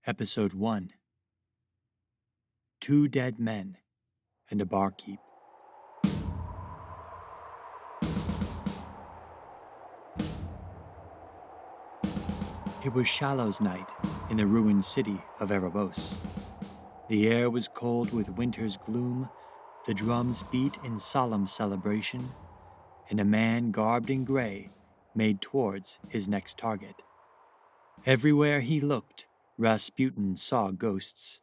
Episode 1 Two Dead Men and a Barkeep. It was Shallow's night in the ruined city of Erebos. The air was cold with winter's gloom, the drums beat in solemn celebration, and a man garbed in gray made towards his next target. Everywhere he looked, Rasputin saw ghosts.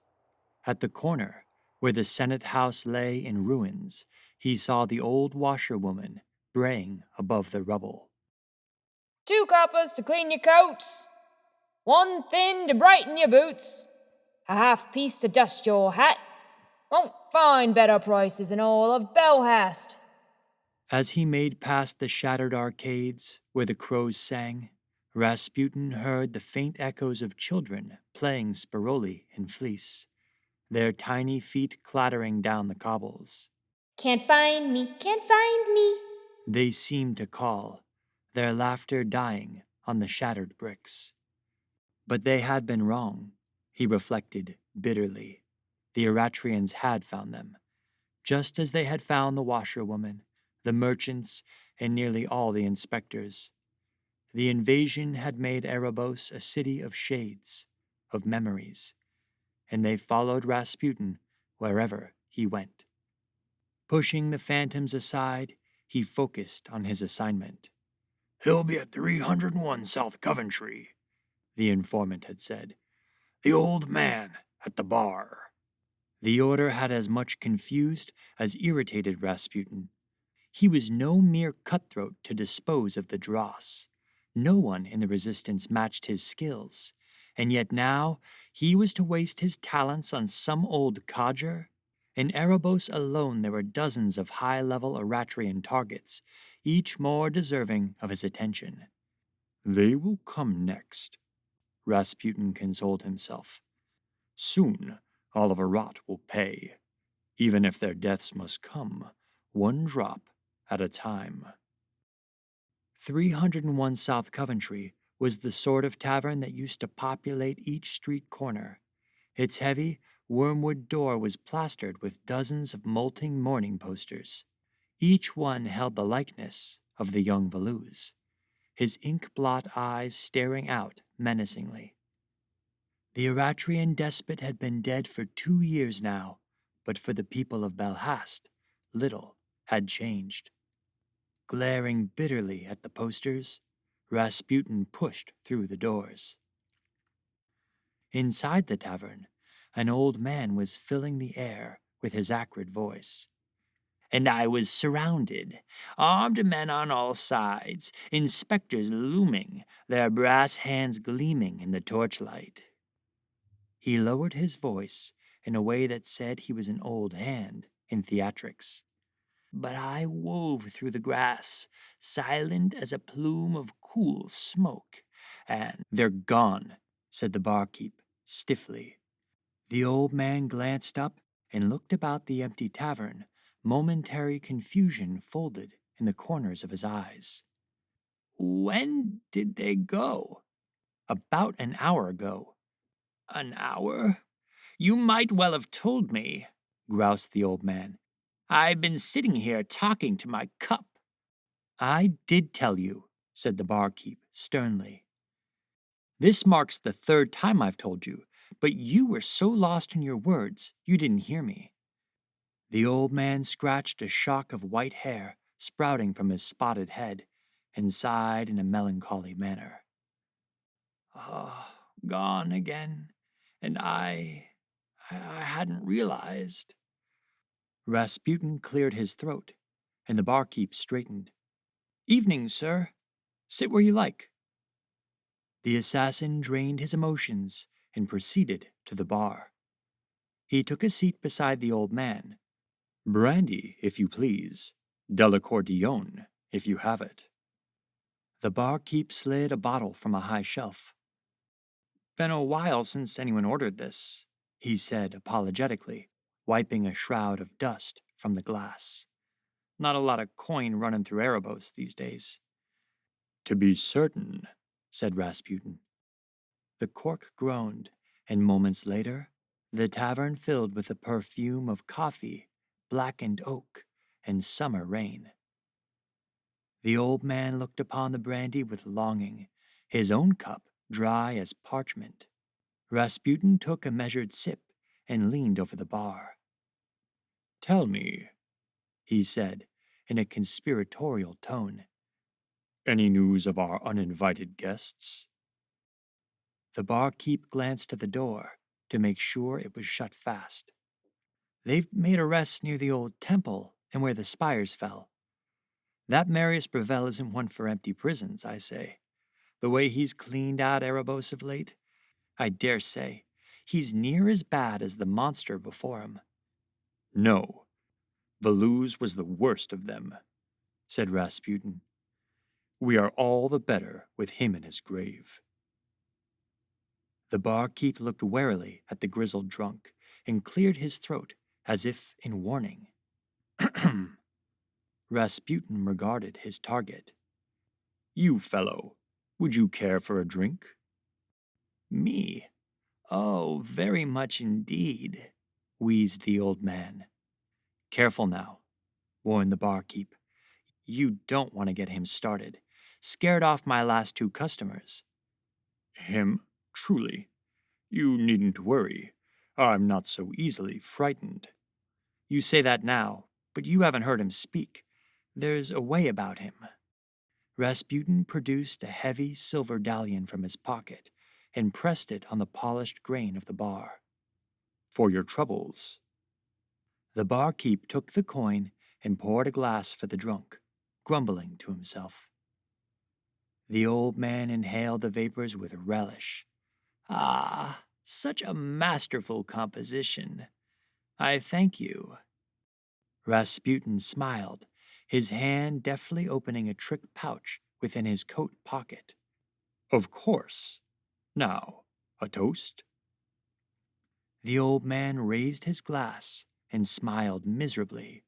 At the corner, where the Senate house lay in ruins, he saw the old washerwoman braying above the rubble. 2 coppers to clean your coats, 1 thin to brighten your boots, a half-piece to dust your hat. Won't find better prices in all of Belhast. As he made past the shattered arcades where the crows sang, Rasputin heard the faint echoes of children playing Sparoli in fleece, their tiny feet clattering down the cobbles. Can't find me, can't find me. They seemed to call, their laughter dying on the shattered bricks. But they had been wrong, he reflected bitterly. The Eratrians had found them, just as they had found the washerwoman, the merchants, and nearly all the inspectors. The invasion had made Erebos a city of shades, of memories, and they followed Rasputin wherever he went. Pushing the phantoms aside, he focused on his assignment. "He'll be at 301 South Coventry," the informant had said. "The old man at the bar." The order had as much confused as irritated Rasputin. He was no mere cutthroat to dispose of the dross. No one in the resistance matched his skills, and yet now he was to waste his talents on some old codger? In Erebos alone there were dozens of high-level Eratrian targets, each more deserving of his attention. "They will come next," Rasputin consoled himself. "Soon Oliver Rot will pay, even if their deaths must come, 1 drop at a time." 301 South Coventry was the sort of tavern that used to populate each street corner. Its heavy, wormwood door was plastered with dozens of molting mourning posters. Each one held the likeness of the young Veluze, his ink-blot eyes staring out menacingly. The Eratrian despot had been dead for 2 years now, but for the people of Belhast, little had changed. Glaring bitterly at the posters, Rasputin pushed through the doors. Inside the tavern, an old man was filling the air with his acrid voice. "And I was surrounded, armed men on all sides, inspectors looming, their brass hands gleaming in the torchlight." He lowered his voice in a way that said he was an old hand in theatrics. "But I wove through the grass, silent as a plume of cool smoke, and—" "They're gone," said the barkeep, stiffly. The old man glanced up and looked about the empty tavern, momentary confusion folded in the corners of his eyes. "When did they go?" "About an hour ago." "An hour? You might well have told me," groused the old man. "I've been sitting here talking to my cup." "I did tell you," said the barkeep sternly. "This marks the 3rd time I've told you, but you were so lost in your words you didn't hear me." The old man scratched a shock of white hair sprouting from his spotted head and sighed in a melancholy manner. "Oh, gone again, and I hadn't realized." Rasputin cleared his throat, and the barkeep straightened. "Evening, sir. Sit where you like." The assassin drained his emotions and proceeded to the bar. He took a seat beside the old man. "Brandy, if you please. Delacour-Dillon, if you have it." The barkeep slid a bottle from a high shelf. "Been a while since anyone ordered this," he said apologetically, wiping a shroud of dust from the glass. "Not a lot of coin running through Erebos these days." "To be certain," said Rasputin. The cork groaned, And moments later, the tavern filled with the perfume of coffee, blackened oak, and summer rain. The old man looked upon the brandy with longing, his own cup dry as parchment. Rasputin took a measured sip and leaned over the bar. "Tell me," he said in a conspiratorial tone, "any news of our uninvited guests?" The barkeep glanced at the door to make sure it was shut fast. "They've made arrests near the old temple and where the spires fell. That Marius Brevel isn't one for empty prisons, I say. The way he's cleaned out Erebos of late, I dare say he's near as bad as the monster before him." "No, Veluze was the worst of them," said Rasputin. "We are all the better with him in his grave." The barkeep looked warily at the grizzled drunk and cleared his throat as if in warning. Rasputin regarded his target. "You fellow, would you care for a drink?" "Me? Oh, very much indeed," wheezed the old man. "Careful now," warned the barkeep. "You don't want to get him started. Scared off my last two customers." "Him? Truly? You needn't worry. I'm not so easily frightened." "You say that now, but you haven't heard him speak. There's a way about him." Rasputin produced a heavy silver dallion from his pocket and pressed it on the polished grain of the bar. "For your troubles." The barkeep took the coin and poured a glass for the drunk, grumbling to himself. The old man inhaled the vapors with relish. "Ah, such a masterful composition. I thank you." Rasputin smiled, his hand deftly opening a trick pouch within his coat pocket. "Of course. Now, a toast?" The old man raised his glass and smiled miserably.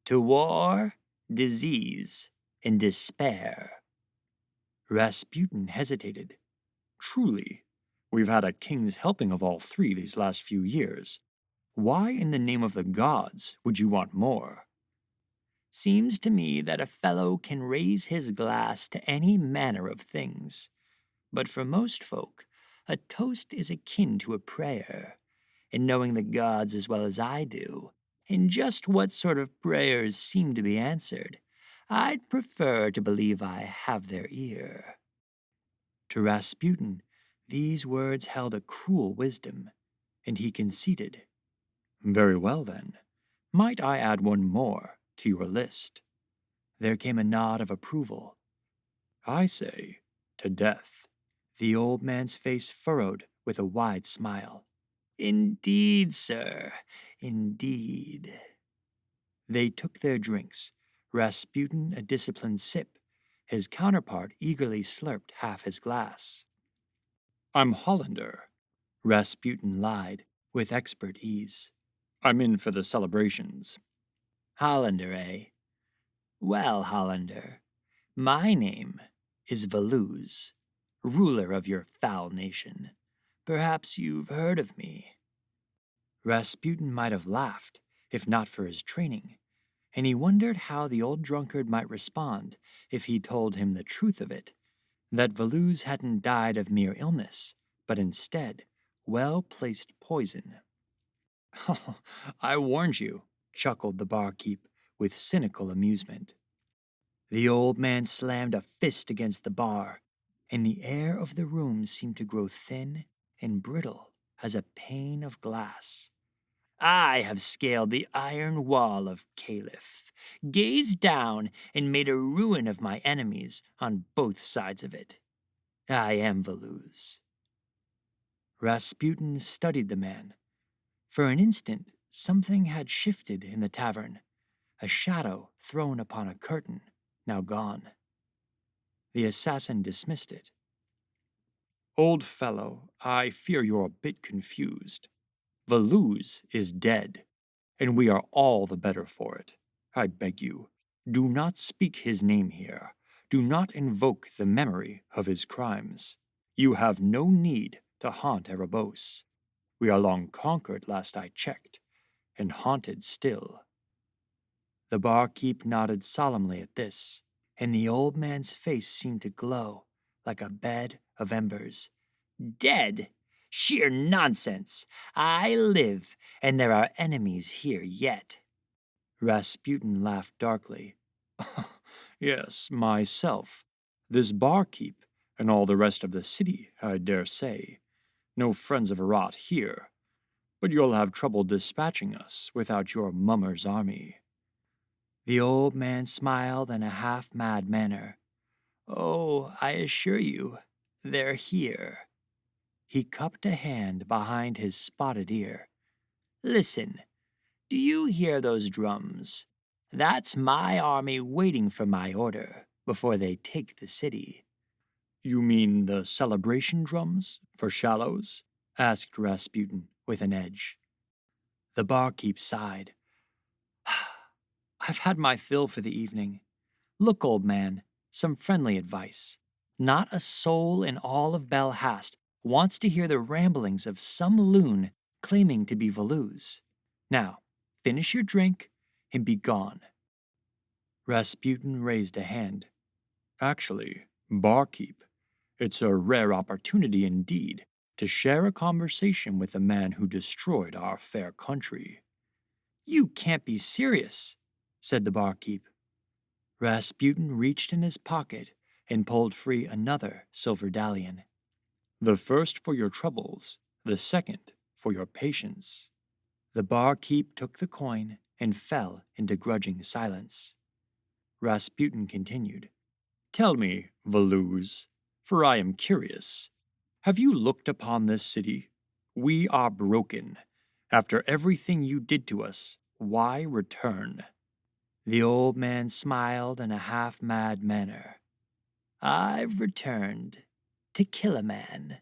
"To war, disease, and despair." Rasputin hesitated. "Truly, we've had a king's helping of all three these last few years. Why in the name of the gods would you want more?" "Seems to me that a fellow can raise his glass to any manner of things. But for most folk, a toast is akin to a prayer. And knowing the gods as well as I do, and just what sort of prayers seem to be answered, I'd prefer to believe I have their ear." To Rasputin, these words held a cruel wisdom, and he conceded. "Very well, then. Might I add one more to your list?" There came a nod of approval. "I say, to death." The old man's face furrowed with a wide smile. "Indeed, sir, indeed." They took their drinks, Rasputin a disciplined sip, his counterpart eagerly slurped half his glass. "I'm Hollander," Rasputin lied with expert ease. "I'm in for the celebrations." "Hollander, eh? Well, Hollander, my name is Veluze, ruler of your foul nation. Perhaps you've heard of me." Rasputin might have laughed, if not for his training, and he wondered how the old drunkard might respond if he told him the truth of it, that Veluze hadn't died of mere illness, but instead well-placed poison. "Oh, I warned you," chuckled the barkeep with cynical amusement. The old man slammed a fist against the bar, and the air of the room seemed to grow thin and brittle as a pane of glass. "I have scaled the iron wall of Caliph, gazed down and made a ruin of my enemies on both sides of it. I am Veluze." Rasputin studied the man. For an instant, something had shifted in the tavern, a shadow thrown upon a curtain, now gone. The assassin dismissed it. "Old fellow, I fear you're a bit confused. Veluze is dead, and we are all the better for it. I beg you, do not speak his name here. Do not invoke the memory of his crimes. You have no need to haunt Erebos. We are long conquered, last I checked, and haunted still." The barkeep nodded solemnly at this, and the old man's face seemed to glow like a bed of embers. "Dead? Sheer nonsense! I live, and there are enemies here yet." Rasputin laughed darkly. "Yes, myself. This barkeep, and all the rest of the city, I dare say. No friends of rot here. But you'll have trouble dispatching us without your mummer's army." The old man smiled in a half-mad manner. "Oh, I assure you, they're here." He cupped a hand behind his spotted ear. "Listen, do you hear those drums? That's my army waiting for my order before they take the city." "You mean the celebration drums for Shallows?" asked Rasputin with an edge. The barkeep sighed. "I've had my fill for the evening. Look, old man, some friendly advice. Not a soul in all of Belhast wants to hear the ramblings of some loon claiming to be Veluze. Now, finish your drink and be gone." Rasputin raised a hand. "Actually, barkeep, it's a rare opportunity indeed to share a conversation with the man who destroyed our fair country." "You can't be serious," said the barkeep. Rasputin reached in his pocket and pulled free another silver dallion. "The first for your troubles, the second for your patience." The barkeep took the coin and fell into grudging silence. Rasputin continued. "Tell me, Veluze, for I am curious, have you looked upon this city? We are broken. After everything you did to us, why return?" The old man smiled in a half-mad manner. "I've returned to kill a man."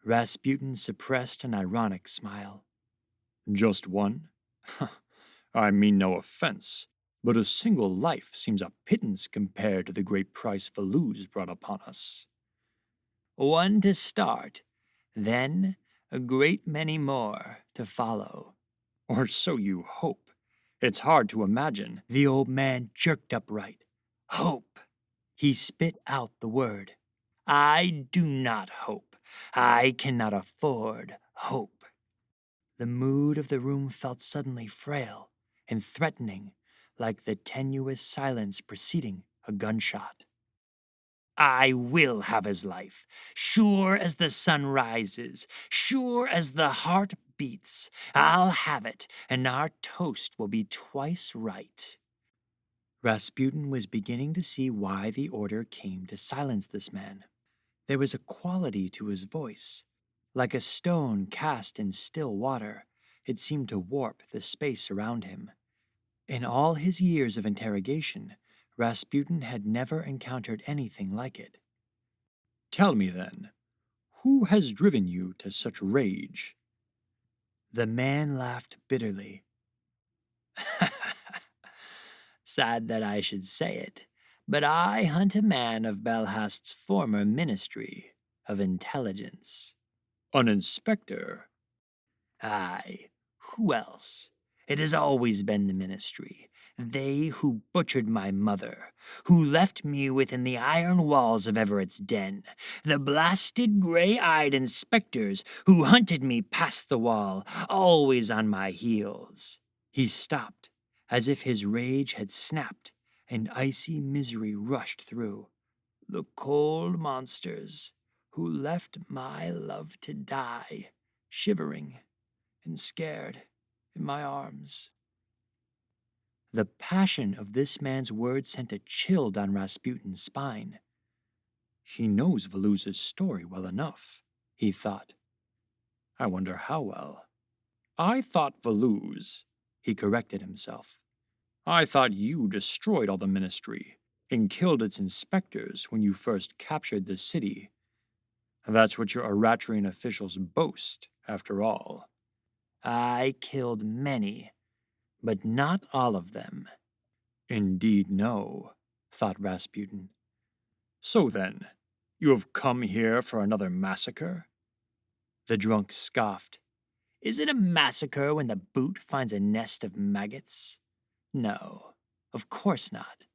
Rasputin suppressed an ironic smile. "Just one? I mean no offense, but a single life seems a pittance compared to the great price Veluze brought upon us." "One to start, then a great many more to follow." "Or so you hope. It's hard to imagine." The old man jerked upright. "Hope!" He spit out the word. "I do not hope. I cannot afford hope." The mood of the room felt suddenly frail and threatening, like the tenuous silence preceding a gunshot. "I will have his life, sure as the sun rises, sure as the heart beats. I'll have it, and our toast will be twice right." Rasputin was beginning to see why the order came to silence this man. There was a quality to his voice. Like a stone cast in still water, it seemed to warp the space around him. In all his years of interrogation, Rasputin had never encountered anything like it. "Tell me, then, who has driven you to such rage?" The man laughed bitterly. "Sad that I should say it, but I hunt a man of Belhast's former ministry of intelligence." "An inspector?" "Aye, who else? It has always been the ministry. They who butchered my mother, who left me within the iron walls of Everett's den. The blasted gray-eyed inspectors who hunted me past the wall, always on my heels." He stopped, as if his rage had snapped, and icy misery rushed through. "The cold monsters who left my love to die, shivering and scared in my arms." The passion of this man's words sent a chill down Rasputin's spine. "He knows Veluze's story well enough," he thought. "I wonder how well." "I thought Veluze," he corrected himself. "I thought you destroyed all the ministry and killed its inspectors when you first captured the city. That's what your Aratrian officials boast, after all." "I killed many, but not all of them." "Indeed, no," thought Rasputin. "So then, you have come here for another massacre?" The drunk scoffed. Is it a massacre when the boot finds a nest of maggots? No, of course not.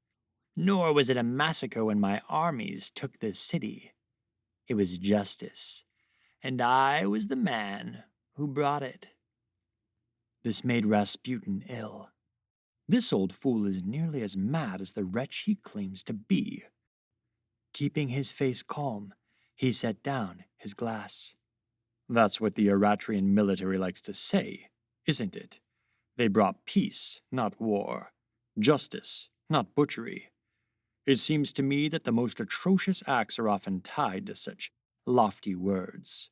Nor was it a massacre when my armies took this city. It was justice, and I was the man who brought it. This made Rasputin ill. This old fool is nearly as mad as the wretch he claims to be. Keeping his face calm, he set down his glass. That's what the Eretrian military likes to say, isn't it? They brought peace, not war, justice, not butchery. It seems to me that the most atrocious acts are often tied to such lofty words.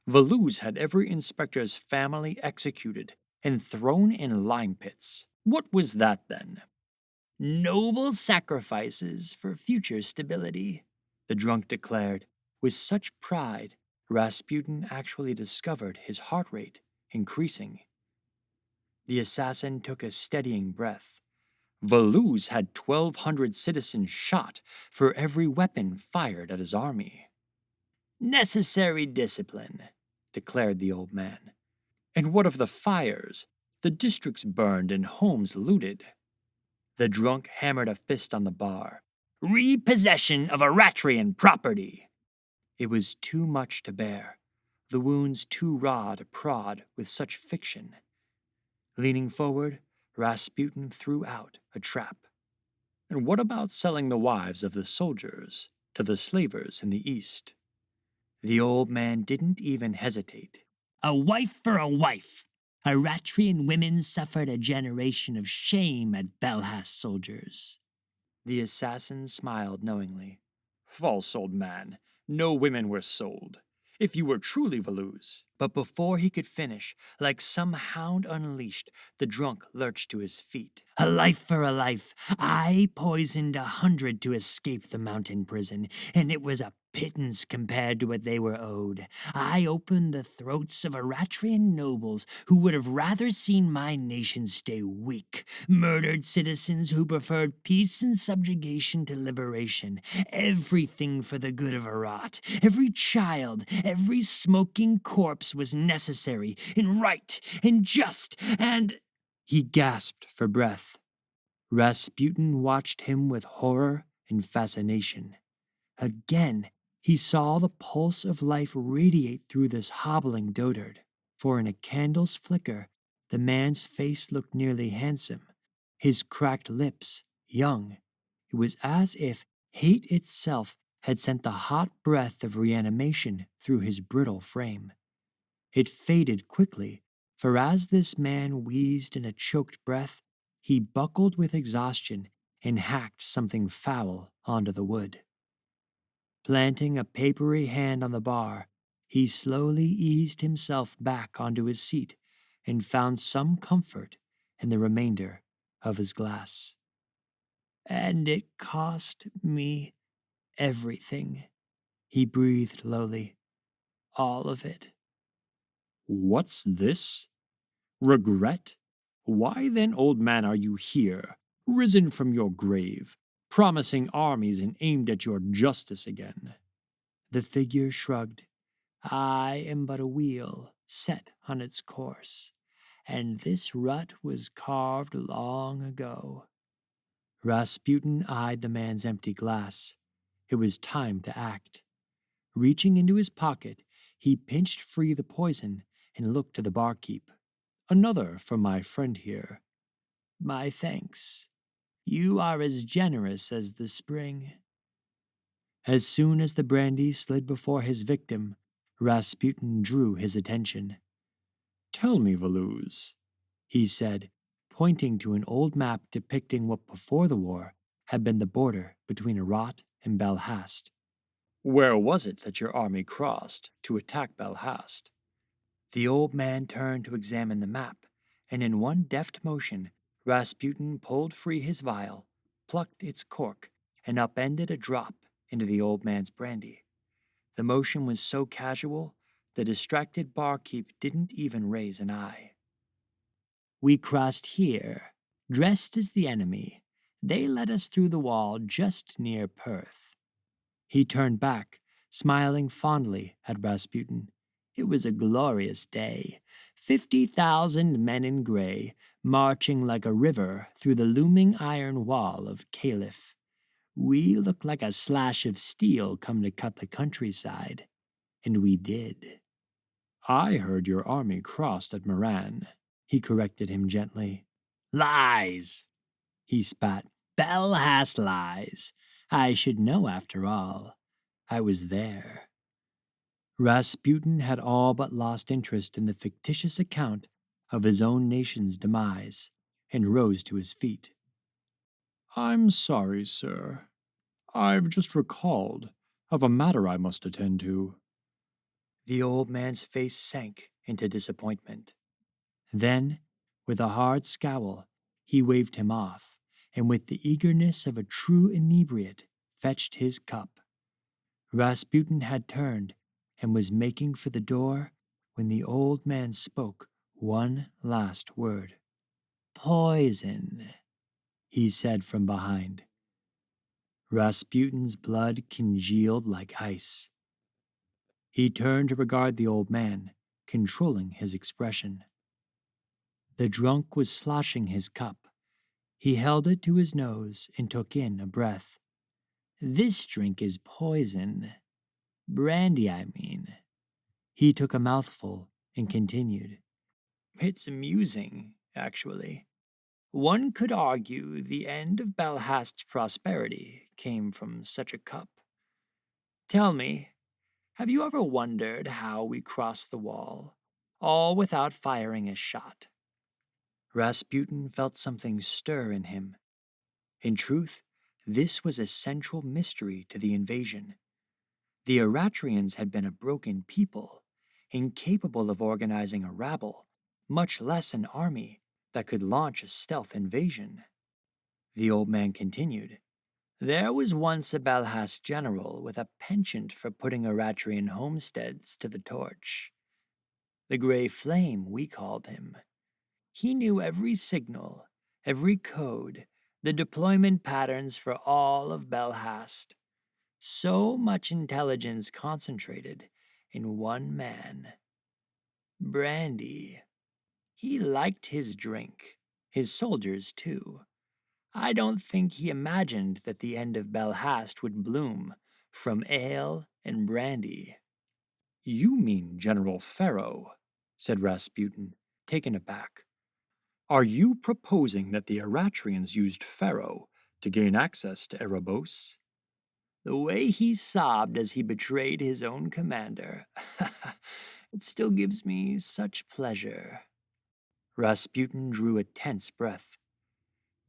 Veluze had every inspector's family executed and thrown in lime pits. What was that then? Noble sacrifices for future stability, the drunk declared. With such pride, Rasputin actually discovered his heart rate increasing. The assassin took a steadying breath. Veluze had 1,200 citizens shot for every weapon fired at his army. Necessary discipline, declared the old man. And what of the fires, the districts burned and homes looted? The drunk hammered a fist on the bar. Repossession of Eretrian property! It was too much to bear, the wounds too raw to prod with such fiction. Leaning forward, Rasputin threw out a trap. And what about selling the wives of the soldiers to the slavers in the East? The old man didn't even hesitate. A wife for a wife! Eretrian women suffered a generation of shame at Belhas soldiers. The assassin smiled knowingly. False old man, no women were sold. If you were truly Veluze. But before he could finish, like some hound unleashed, the drunk lurched to his feet. A life for a life. I poisoned 100 to escape the mountain prison, and it was a pittance compared to what they were owed. I opened the throats of Eretrian nobles who would have rather seen my nation stay weak, murdered citizens who preferred peace and subjugation to liberation. Everything for the good of Herat. Every child, every smoking corpse was necessary and right and just and... He gasped for breath. Rasputin watched him with horror and fascination. Again, he saw the pulse of life radiate through this hobbling dotard, for in a candle's flicker, the man's face looked nearly handsome, his cracked lips young. It was as if hate itself had sent the hot breath of reanimation through his brittle frame. It faded quickly, for as this man wheezed in a choked breath, he buckled with exhaustion and hacked something foul onto the wood. Planting a papery hand on the bar, he slowly eased himself back onto his seat and found some comfort in the remainder of his glass. And it cost me everything, he breathed lowly. All of it. What's this? Regret? Why then, old man, are you here, risen from your grave, promising armies and aimed at your justice again? The figure shrugged. I am but a wheel set on its course, and this rut was carved long ago. Rasputin eyed the man's empty glass. It was time to act. Reaching into his pocket, he pinched free the poison and looked to the barkeep. Another for my friend here. My thanks. You are as generous as the spring. As soon as the brandy slid before his victim, Rasputin drew his attention. Tell me, Veluze, he said, pointing to an old map depicting what before the war had been the border between Herat and Belhast. Where was it that your army crossed to attack Belhast? The old man turned to examine the map, and in one deft motion, Rasputin pulled free his vial, plucked its cork, and upended a drop into the old man's brandy. The motion was so casual, the distracted barkeep didn't even raise an eye. We crossed here, dressed as the enemy. They led us through the wall just near Perth. He turned back, smiling fondly at Rasputin. It was a glorious day. 50,000 men in gray, marching like a river through the looming iron wall of Caliph. We looked like a slash of steel come to cut the countryside, and we did. I heard your army crossed at Moran, he corrected him gently. Lies, he spat. Belhast lies. I should know after all. I was there. Rasputin had all but lost interest in the fictitious account of his own nation's demise, and rose to his feet. I'm sorry, sir. I've just recalled of a matter I must attend to. The old man's face sank into disappointment. Then, with a hard scowl, he waved him off, and with the eagerness of a true inebriate, fetched his cup. Rasputin had turned and was making for the door when the old man spoke one last word. Poison, he said from behind. Rasputin's blood congealed like ice. He turned to regard the old man, controlling his expression. The drunk was sloshing his cup. He held it to his nose and took in a breath. This drink is poison. Brandy, I mean. He took a mouthful and continued. It's amusing, actually. One could argue the end of Belhast's prosperity came from such a cup. Tell me, have you ever wondered how we crossed the wall, all without firing a shot? Rasputin felt something stir in him. In truth, this was a central mystery to the invasion. The Eratrians had been a broken people, incapable of organizing a rabble, much less an army that could launch a stealth invasion. The old man continued. There was once a Belhast general with a penchant for putting Eratrian homesteads to the torch. The Gray Flame, we called him. He knew every signal, every code, the deployment patterns for all of Belhast. So much intelligence concentrated in one man. Brandy. He liked his drink, his soldiers too. I don't think he imagined that the end of Belhast would bloom from ale and brandy. You mean General Pharaoh, said Rasputin, taken aback. Are you proposing that the Eratrians used Pharaoh to gain access to Erebos? The way he sobbed as he betrayed his own commander, it still gives me such pleasure. Rasputin drew a tense breath.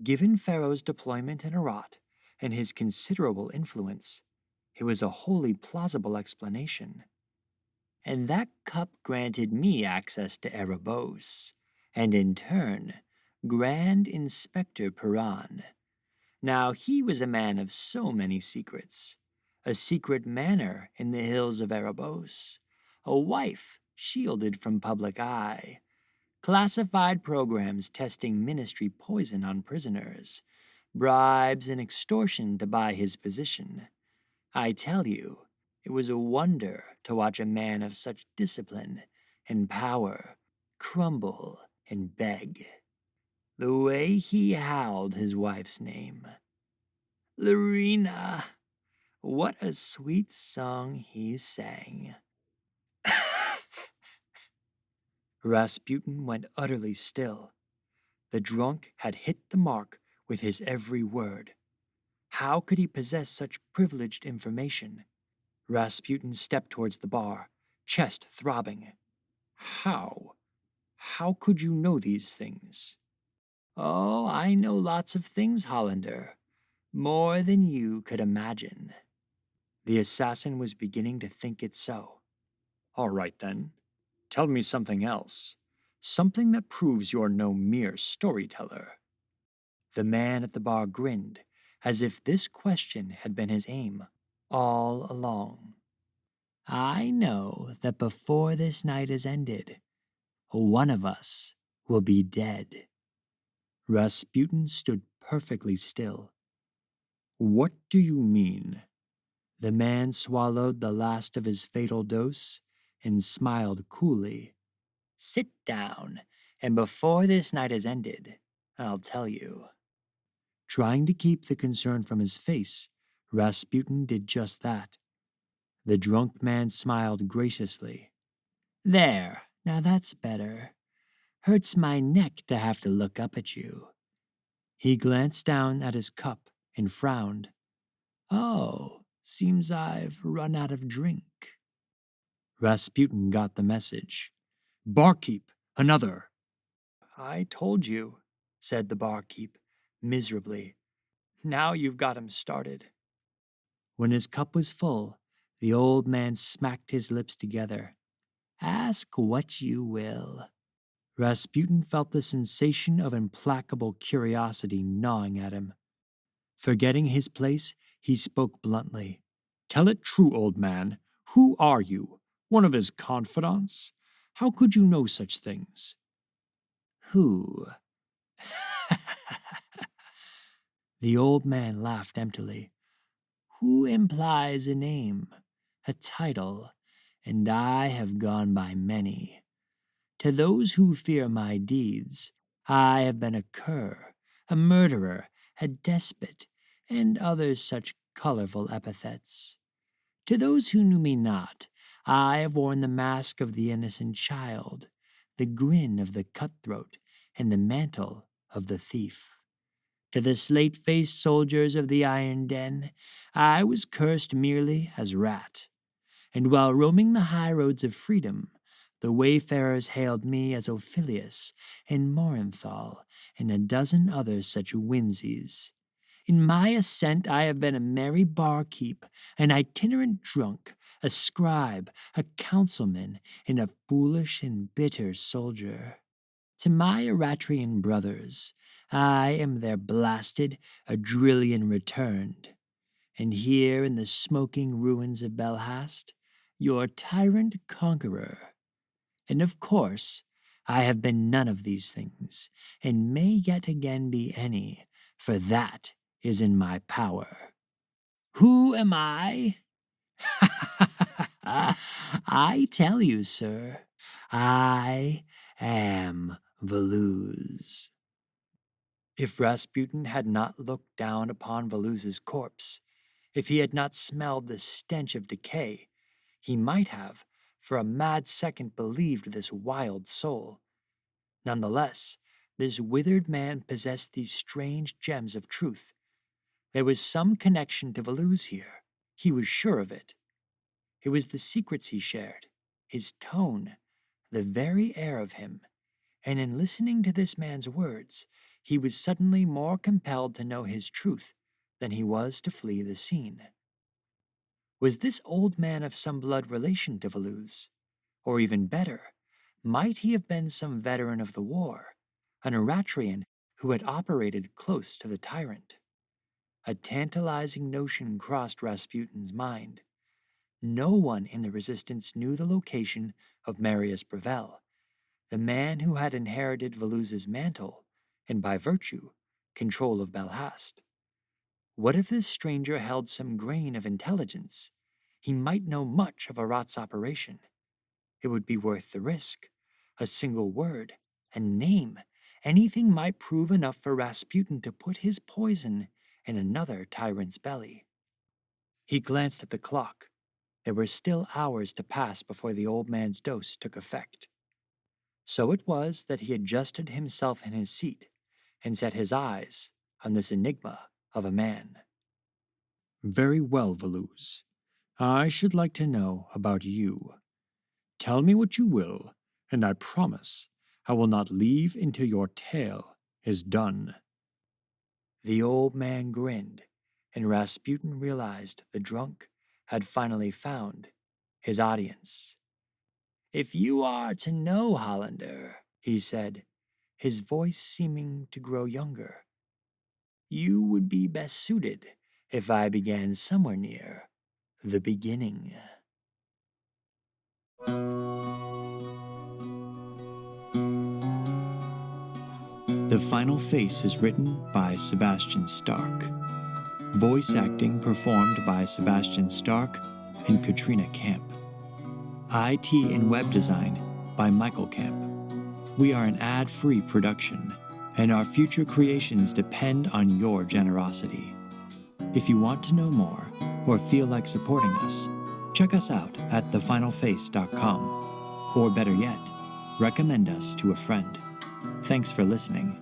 Given Pharaoh's deployment in Herat and his considerable influence, it was a wholly plausible explanation. And that cup granted me access to Erebos, and in turn, Grand Inspector Piran. Now he was a man of so many secrets. A secret manor in the hills of Erebos, a wife shielded from public eye, classified programs testing ministry poison on prisoners, bribes and extortion to buy his position. I tell you, it was a wonder to watch a man of such discipline and power crumble and beg. The way he howled his wife's name. Lorena, what a sweet song he sang. Rasputin went utterly still. The drunk had hit the mark with his every word. How could he possess such privileged information? Rasputin stepped towards the bar, chest throbbing. How? How could you know these things? Oh, I know lots of things, Hollander. More than you could imagine. The assassin was beginning to think it so. All right, then. Tell me something else. Something that proves you're no mere storyteller. The man at the bar grinned, as if this question had been his aim all along. I know that before this night is ended, one of us will be dead. Rasputin stood perfectly still. What do you mean? The man swallowed the last of his fatal dose and smiled coolly. Sit down, and before this night is ended, I'll tell you." Trying to keep the concern from his face, Rasputin did just that. The drunk man smiled graciously. "There, now that's better. Hurts my neck to have to look up at you." He glanced down at his cup and frowned. "Oh, seems I've run out of drink." Rasputin got the message. "Barkeep, another." "I told you," said the barkeep, miserably. "Now you've got him started." When his cup was full, the old man smacked his lips together. "Ask what you will." Rasputin felt the sensation of implacable curiosity gnawing at him. Forgetting his place, he spoke bluntly. "Tell it true, old man. Who are you? One of his confidants? How could you know such things?" "Who?" The old man laughed emptily. "Who implies a name, a title, and I have gone by many. To those who fear my deeds, I have been a cur, a murderer, a despot, and other such colorful epithets. To those who knew me not, I have worn the mask of the innocent child, the grin of the cutthroat, and the mantle of the thief. To the slate-faced soldiers of the iron den, I was cursed merely as rat. And while roaming the high roads of freedom, the wayfarers hailed me as Ophilius and Morenthal and a dozen other such whimsies. In my ascent I have been a merry barkeep, an itinerant drunk, a scribe, a councilman, and a foolish and bitter soldier. To my Eratrian brothers, I am their blasted Adrillian returned. And here in the smoking ruins of Belhast, your tyrant conqueror. And of course, I have been none of these things, and may yet again be any, for that is in my power. Who am I? I tell you, sir, I am Veluze. If Rasputin had not looked down upon Veluze's corpse, if he had not smelled the stench of decay, he might have, for a mad second, believed this wild soul. Nonetheless, this withered man possessed these strange gems of truth. There was some connection to Veluze here. He was sure of it. It was the secrets he shared, his tone, the very air of him. And in listening to this man's words, he was suddenly more compelled to know his truth than he was to flee the scene. Was this old man of some blood relation to Veluze? Or even better, might he have been some veteran of the war, an Eratrian who had operated close to the tyrant? A tantalizing notion crossed Rasputin's mind. No one in the resistance knew the location of Marius Brevel, the man who had inherited Veluze's mantle, and by virtue, control of Belhast. What if this stranger held some grain of intelligence? He might know much of Arat's operation. It would be worth the risk. A single word, a name, anything might prove enough for Rasputin to put his poison in another tyrant's belly. He glanced at the clock. There were still hours to pass before the old man's dose took effect. So it was that he adjusted himself in his seat and set his eyes on this enigma of a man. "Very well, Veluze. I should like to know about you. Tell me what you will, and I promise I will not leave until your tale is done." The old man grinned, and Rasputin realized the drunk had finally found his audience. "If you are to know, Hollander," he said, his voice seeming to grow younger, "you would be best suited if I began somewhere near the beginning." The Final Face is written by Sebastian Stark. Voice acting performed by Sebastian Stark and Katrina Camp. IT and web design by Michael Camp. We are an ad-free production, and our future creations depend on your generosity. If you want to know more or feel like supporting us, check us out at thefinalface.com, or better yet, recommend us to a friend. Thanks for listening.